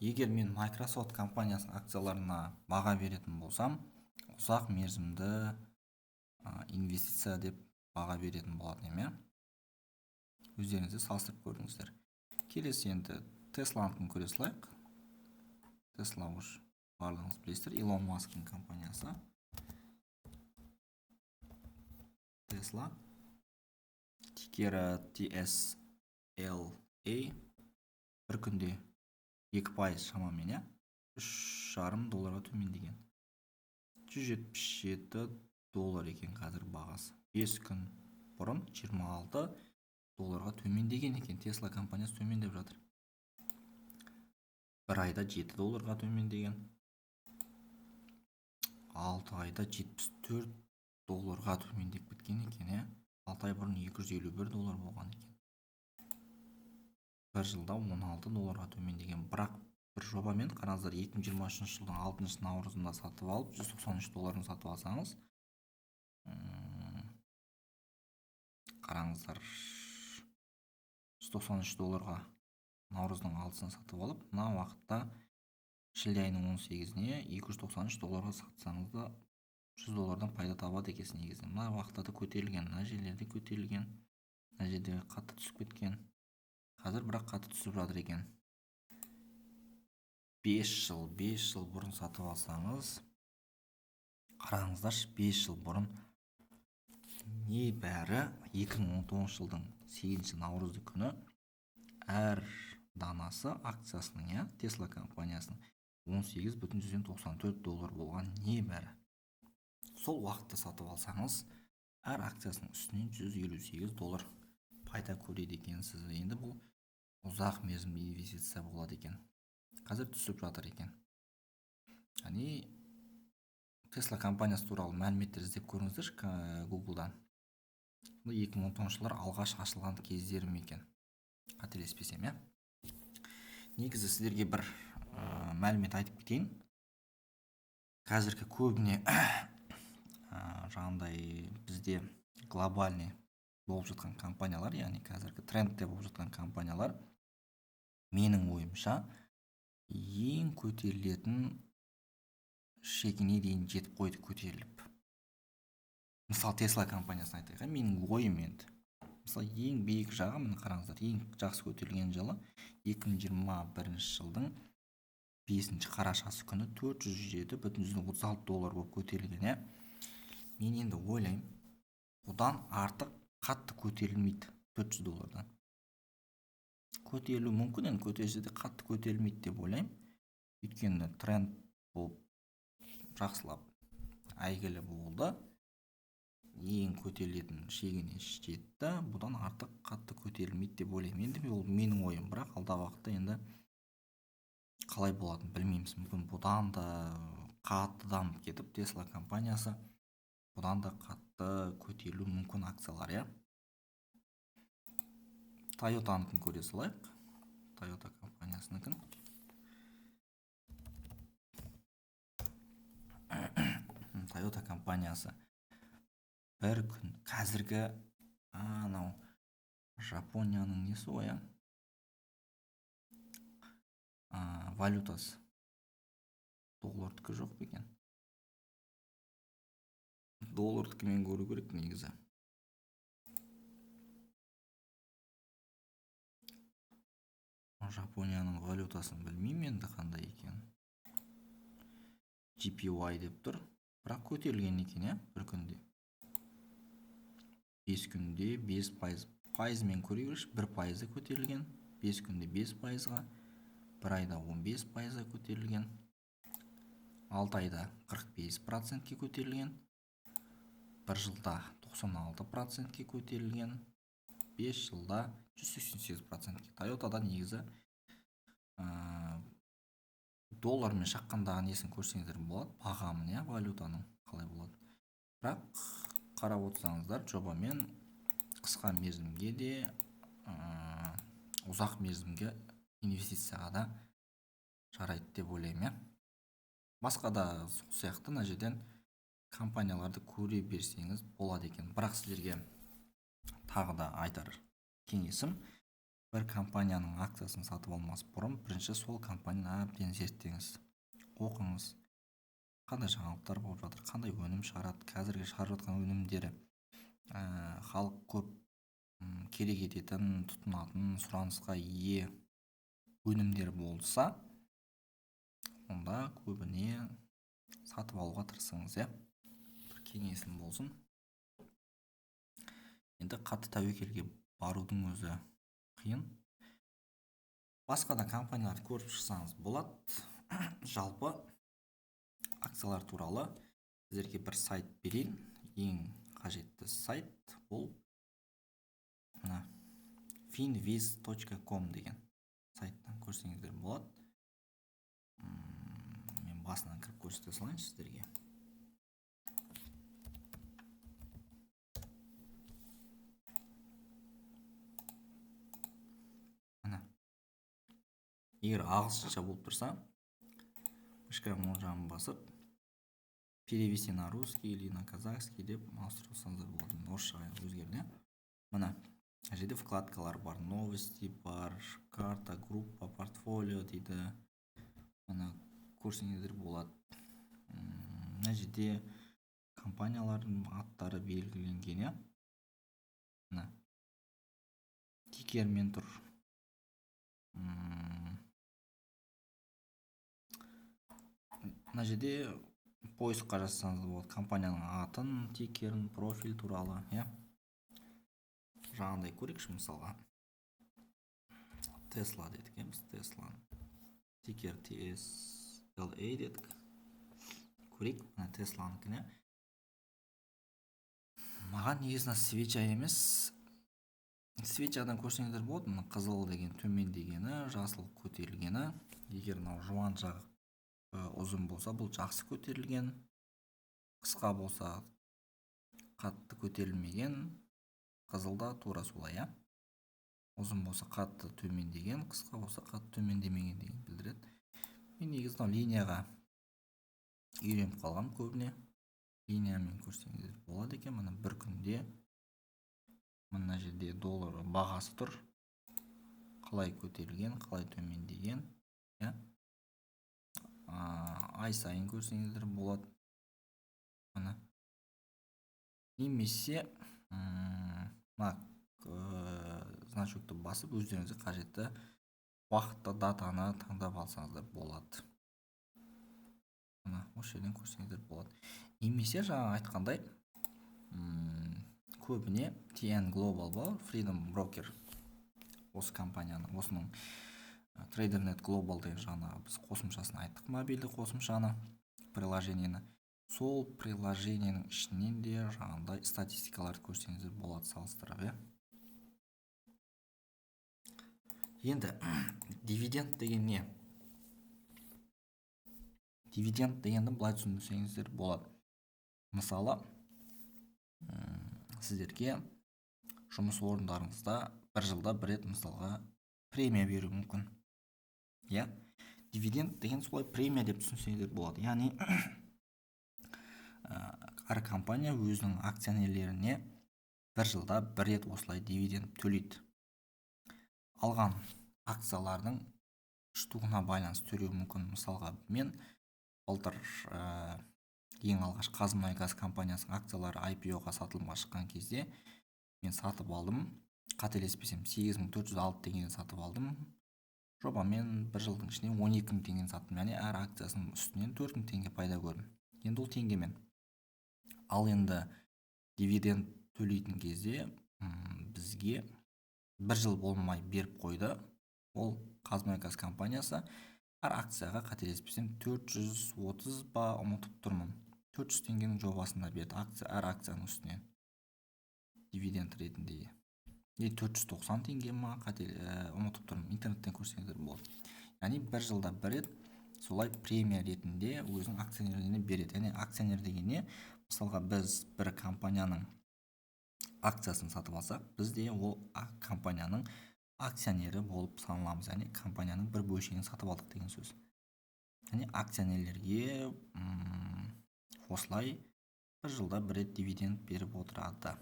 Егер мен Microsoft компаниясының акцияларына баға беретін болсам, ұзақ мерзімді инвестиция деп баға беретін болатын едім, иә? Өздеріңізде салыстырып көріңіздер. Келесі енді Тесланыкін көре салайық. Тесла уж барлығыңыз білесіздер, Илон Масктың компаниясы. Тесла. Тикері TSLA. Бір күнде 2% шамамен, иә? $3,5 төмендеген. $177 екен қазір бағасы. 5 күн бұрын $26 төмендеген екен. Тесла компаниясы төмендеп жатыр. Bir айда $7 төмендеген. 6 айда $74 төмендеп кеткен екен, 6 ай бұрын $251 болған екен. Bir жылда $16 төмендеген. Бірақ бір жобамен қараңыздар, 2023 жылдың 6 наурызында сатып алып, $193 сатып алсаңыз, қараңыздар, $193 наурыздың 6-сын сатып алып, мына уақытта шілде айының 18-іне $293 сатсаңыз да $100 пайда табады екенсіз негізінен. Мына уақытта да көтерілген, мына жерлерде көтерілген, мына жерде қатты түсіп кеткен. Қазір бірақ қатты түсіп жатыр екен. 5 жыл бұрын сатып алсаңыз, қараңыздар, 5 жыл бұрын небәрі 2019 жылдың 8 наурызы күні әр данасы акциясының, иә, Тесла компаниясының $18,94 болған небәрі. Сол уақытта сатып алсаңыз, әр акциясының үстінен $158 пайда көреді екенсіз. Енді бұл ұзақ мерзімді инвестиция болады екен. Қазір түсіп жатыр екен. Яғни Тесла компаниясы туралы мәліметтер іздеп көріңіздер Google-дан. 2019 жылдар алғаш ашылған кездерім екен, қателеспесем, иә. Негізі сіздерге бір мәлімет айтып кетейін. Қазіргі көбіне жаңағындай бізде глобальный болып жатқан компаниялар, яғни қазіргі трендте болып жатқан компаниялар, менің ойымша, ең көтерілетін шегіне дейін жетіп қойды көтеріліп. Мысалы, Тесла компаниясын айтайық, менің ойым енді. Мысалы, ең биік жағы, міне қараңыздар, ең жақсы көтерілген жылы 2021 жылдың 5 қарашасы күні $407,36 болып көтерілген, иә. Мен енді ойлаймын, бұдан артық қатты көтерілмейді $400-дан. Көтерілу мүмкін, енді көтерілсе де қатты көтерілмейді деп ойлаймын. Өйткені тренд болып жақсылап әйгілі болды. Ең көтерілетін шегіне жетті. Бұдан артық қатты көтерілмейді деп ойлаймын. Енді ол менің ойым, бірақ алдағы уақытта енді қалай болатынын білмейміз. Мүмкін бұдан да қатты дамып кетіп, Тесла компаниясы бұдан да қатты көтерілу мүмкін акциялар, иә. Toyota'ныкін көре салайық. Toyota компаниясыныкін. Toyota компаниясы бір күн қазіргі анау Жапонияның несі ғой, иә, валютасы доллардікі жоқ па екен? Доллардікімен көру керек негізі. Жапонияның валютасын білмеймін енді қандай екен. JPY деп тұр. Бірақ көтерілген екен, иә, бір күнде. 5 күнде 5% пайызымен көре көрші, 1% көтерілген. 5 күнде 5%-ға, 1 айда 15%-ға көтерілген. 6 айда 45%-ке көтерілген. 1 жылда 96%-ке көтерілген. 5 жылда 188%-ке. Toyota'да негізі доллармен шаққандағы несін көрсеңіздер болады, бағамын, иә, валютаның қалай болады. Бірақ қарап отырсаңыздар, жобамен қысқа мерзімге де, ұзақ мерзімге инвестицияға да жарайды деп ойлаймын, иә. Басқа да сол сияқты мына жерден компанияларды көре берсеңіз болады екен. Бірақ сіздерге тағы да айтар кеңесім, бір компанияның акциясын сатып алмас бұрын бірінші сол компанияны әбден зерттеңіз, оқыңыз, қандай жаңалықтар болып жатыр, қандай өнім шығарады, қазіргі шығарып жатқан өнімдері халық көп керек ететін, тұтынатын, сұранысқа ие өнімдер болса, онда көбіне сатып алуға тырысыңыз, бір кеңесім болсын. Енді қатты тәуекелге барудың өзі қиын. Басқа да компанияларды көріп шықсаңыз болады. Жалпы акциялар туралы сіздерге бір сайт берейін. Ең қажетті сайт бұл finviz.com деген сайттан көрсеңіздер болады. Мен басынан кіріп көрсете салайын сіздерге. Егер ағылшынша болып тұрса, мышканың оң жағын басып, перевести на русский или на казахский деп ауыстырсаңыздар болады. Орысшаға өзгерді. Мына жерде вкладкалар бар, новости бар, карта, группа, портфолио дейді. Мына көрсеңіздер болады. Мына жерде компаниялардың аттары белгіленген, мына тикермен тұр. Мына жерде поискқа жазсаңыз болады компанияның атын, тикерін, профиль туралы, жаңағыдай көрейікші, мысалға Tesla дедік, Tesla тикер TSLA дедік. Көрейік, мына Tesla'ныкіне. Маған негізі свеча емес, свечадан көрсеңіздер болады. Мына қызыл деген төмен дегені, жасыл көтерілгені. Егер мынау жуан жағы ұзын болса, бұл жақсы көтерілген, қысқа болса қатты көтерілмеген, қызылда тура солай, ұзын болса қатты төмендеген, қысқа болса қатты төмендемеген деген білдіреді. Мен негізі линияға үйреніп қалғам көбіне. Линиямен көрсеңіздер болады екен. Мына бір күнде мына жерде доллар бағасы тұр, қалай көтерілген, қалай төмендеген, ай сайын көрсеңіздер болады. Мына немесе значокты басып өздеріңізге қажетті уақытты датаны таңдап алсаңыздар болады. Мына осы жерден көрсеңіздер болады. Немесе жаңа айтқандай, көбіне TN Global бар, Freedom Broker. Осы компанияны, осының TraderNet Global деген жаңа біз қосымшасын айттық, мобильді қосымшаны, приложениені. Сол приложениенің ішінен де жаңағыдай статистикаларды көрсеңіздер болады салыстырып, Енді дивиденд деген не? Дивиденд дегенді былай түсінсеңіздер болады. Мысалы, сіздерге жұмыс орындарыңызда бір жылда бір рет мысалға премия беру мүмкін. Дивиденд деген солай премия деп түсінсеңіздер болады. Яғни әр компания өзінің акционерлеріне бір жылда бір рет осылай дивиденд төлейді. Алған акциялардың штуғына байланысты төлеу мүмкін. Мысалға, мен былтыр ең алғаш Қазмұнайгаз компаниясының акциялары IPO-ға сатылымға шыққан кезде мен сатып алдым. Қателеспесем 8406 теңгеден сатып алдым. Жобамен бір жылдың ішінде 12 теңгеден саттым. Яғни әр акциясының үстінен 4 теңге пайда көрдім. Енді ол теңгемен. Ал енді дивиденд төлейтін кезде бізге бір жыл болмай беріп қойды. Ол Қазмұнайгаз компаниясы әр акцияға қателеспесем 430 ба, ұмытып тұрмын, 400 теңгенің жобасында берді әр акцияның үстінен дивиденд ретінде. 490 теңге ма, ұмытып тұрмын, интернеттен көрсеңіздер болады. Яғни бір жылда бір рет солай премия ретінде өзінің акционерлеріне береді. Яғни акционер деген не? Мысалға, біз бір компанияның акциясын сатып алсақ, біз де ол компанияның акционері болып саналамыз. Яғни компанияның бір бөлшегін сатып алдық деген сөз. Яғни акционерлерге осылай бір жылда бір рет дивиденд беріп отырады.